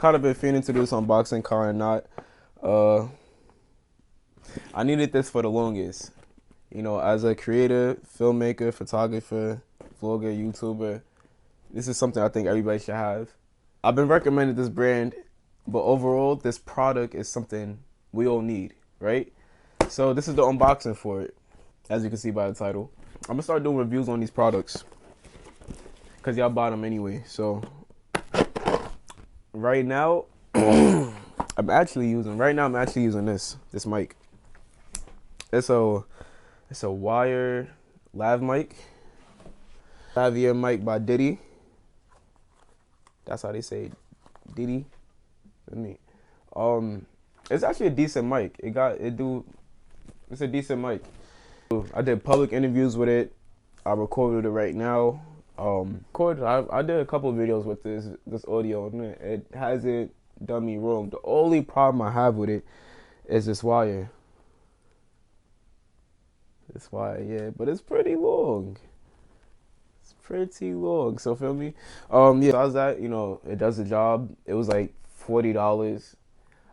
kind of been feeling to do this unboxing, car or not. I needed this for the longest. You know, as a creator, filmmaker, photographer, vlogger, YouTuber, this is something I think everybody should have. I've been recommending this brand, but overall, this product is something we all need, right? So this is the unboxing for it, as you can see by the title. I'm gonna start doing reviews on these products, cause y'all bought them anyway. So right now, I'm actually using this mic. It's a wire lav mic, lavalier mic by Diddy. That's how they say Diddy. It's actually a decent mic. It's a decent mic. I did public interviews with it. I recorded it right now. I did a couple of videos with this audio, and it hasn't done me wrong. The only problem I have with it is this wire. This wire, yeah, but it's pretty long. It's pretty long. So feel me? Yeah. Besides that, you know, it does the job. It was like $40.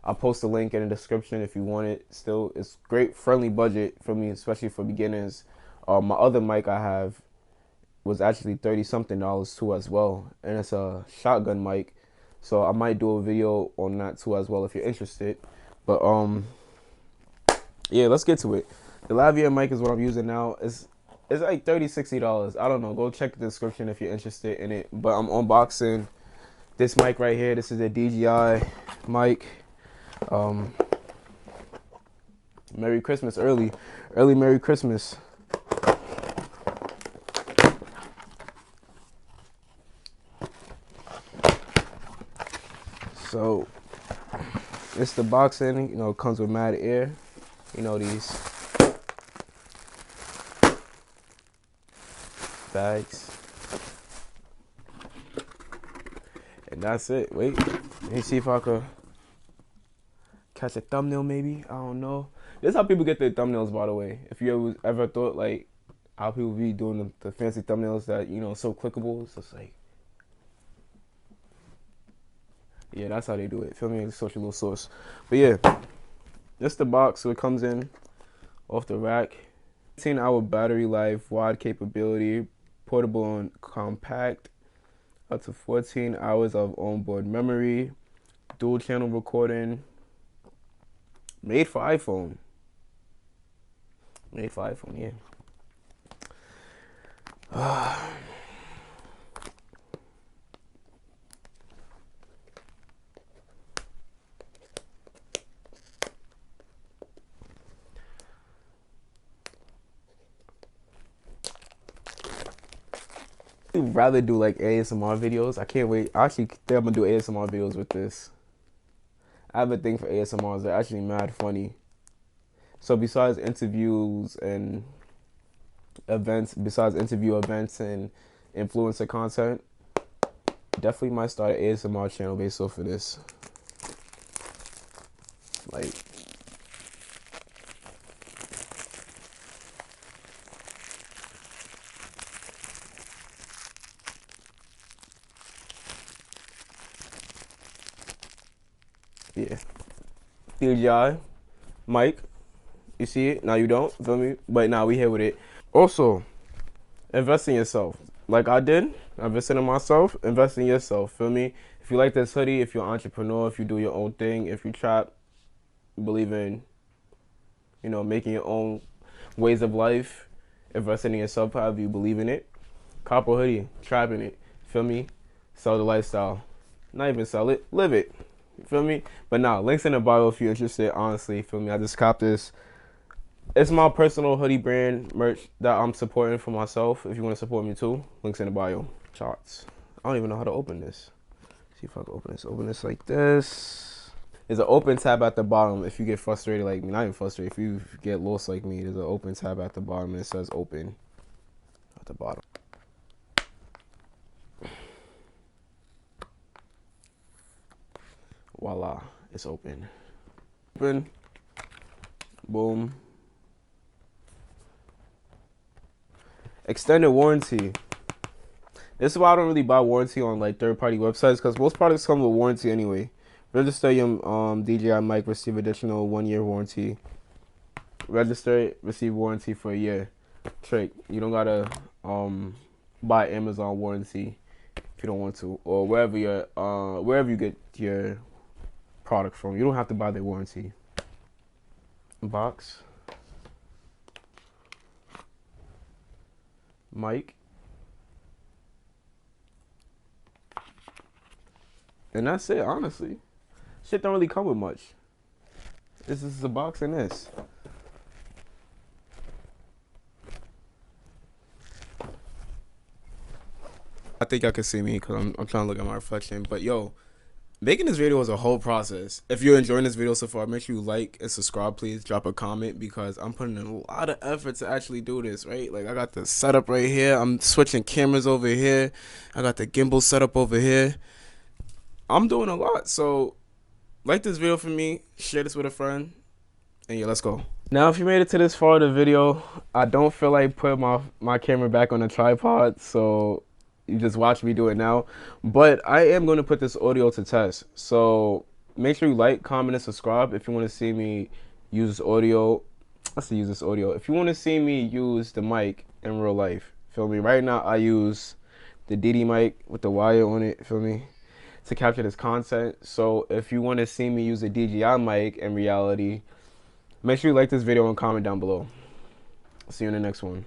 I'll post a link in the description if you want it. Still, it's great, friendly budget for me, especially for beginners. My other mic I have was actually $30-something too as well, and it's a shotgun mic. So I might do a video on that too as well if you're interested. But yeah, let's get to it. The lavalier mic is what I'm using now. It's like $30-60. I don't know. Go check the description if you're interested in it. But I'm unboxing this mic right here. This is a DJI mic. Merry Christmas, early Merry Christmas. So it's the boxing, you know, comes with mad air. You know, these bags. And that's it. Wait, let me see if I could catch a thumbnail maybe. I don't know. This is how people get their thumbnails, by the way. If you ever thought like how people be doing the fancy thumbnails that, you know, so clickable. It's just like, yeah, that's how they do it. Feel me? It's such a little source. But yeah, that's the box. So it comes in off the rack. 15-hour battery life, wide capability, portable and compact, up to 14 hours of onboard memory, dual channel recording, made for iPhone. Made for iPhone, yeah. I'd rather do like ASMR videos. I can't wait. I actually think I'm gonna do ASMR videos with this. I have a thing for ASMRs. They're actually mad funny. So besides interviews and events, and influencer content, definitely might start an ASMR channel based off of this. Like, yeah. DJI mic. You see it? Now you don't, feel me? But now we here with it. Also, invest in yourself. Like I did, invested in myself, invest in yourself, feel me? If you like this hoodie, if you're an entrepreneur, if you do your own thing, if you trap, believe in, you know, making your own ways of life, investing in yourself, however you believe in it. Cop a hoodie, trap in it, feel me? Sell the lifestyle. Not even sell it, live it. You feel me? But now, links in the bio if you're interested, honestly, feel me? I just copped this. It's my personal hoodie brand merch that I'm supporting for myself. If you want to support me too, links in the bio. Charts. I don't even know how to open this. See if I can open this. Open this like this. There's an open tab at the bottom if you get frustrated like me. Not even frustrated. If you get lost like me, there's an open tab at the bottom and it says open at the bottom. Voila. It's open. Open. Boom. Extended warranty. This is why I don't really buy warranty on like third-party websites, because most products come with warranty anyway. Register your DJI mic, receive additional 1 year warranty. Register it, receive warranty for a year. Trick. You don't gotta buy Amazon warranty if you don't want to, or wherever you get your product from. You don't have to buy their warranty. Box. Mic. And that's it, honestly. Shit don't really come with much. This is a box and this. I think y'all can see me because I'm trying to look at my reflection. But yo, making this video was a whole process. If you're enjoying this video so far, make sure you like and subscribe, please. Drop a comment because I'm putting in a lot of effort to actually do this, right? Like, I got the setup right here. I'm switching cameras over here. I got the gimbal setup over here. I'm doing a lot. So, like this video for me. Share this with a friend. And yeah, let's go. Now, if you made it to this far of the video, I don't feel like putting my camera back on the tripod. So you just watch me do it now, but I am going to put this audio to test. So make sure you like, comment, and subscribe if you want to see me use this audio. If you want to see me use the mic in real life, feel me? Right now I use the DD mic with the wire on it, feel me, to capture this content. So if you want to see me use a DJI mic in reality, make sure you like this video and comment down below. See you in the next one.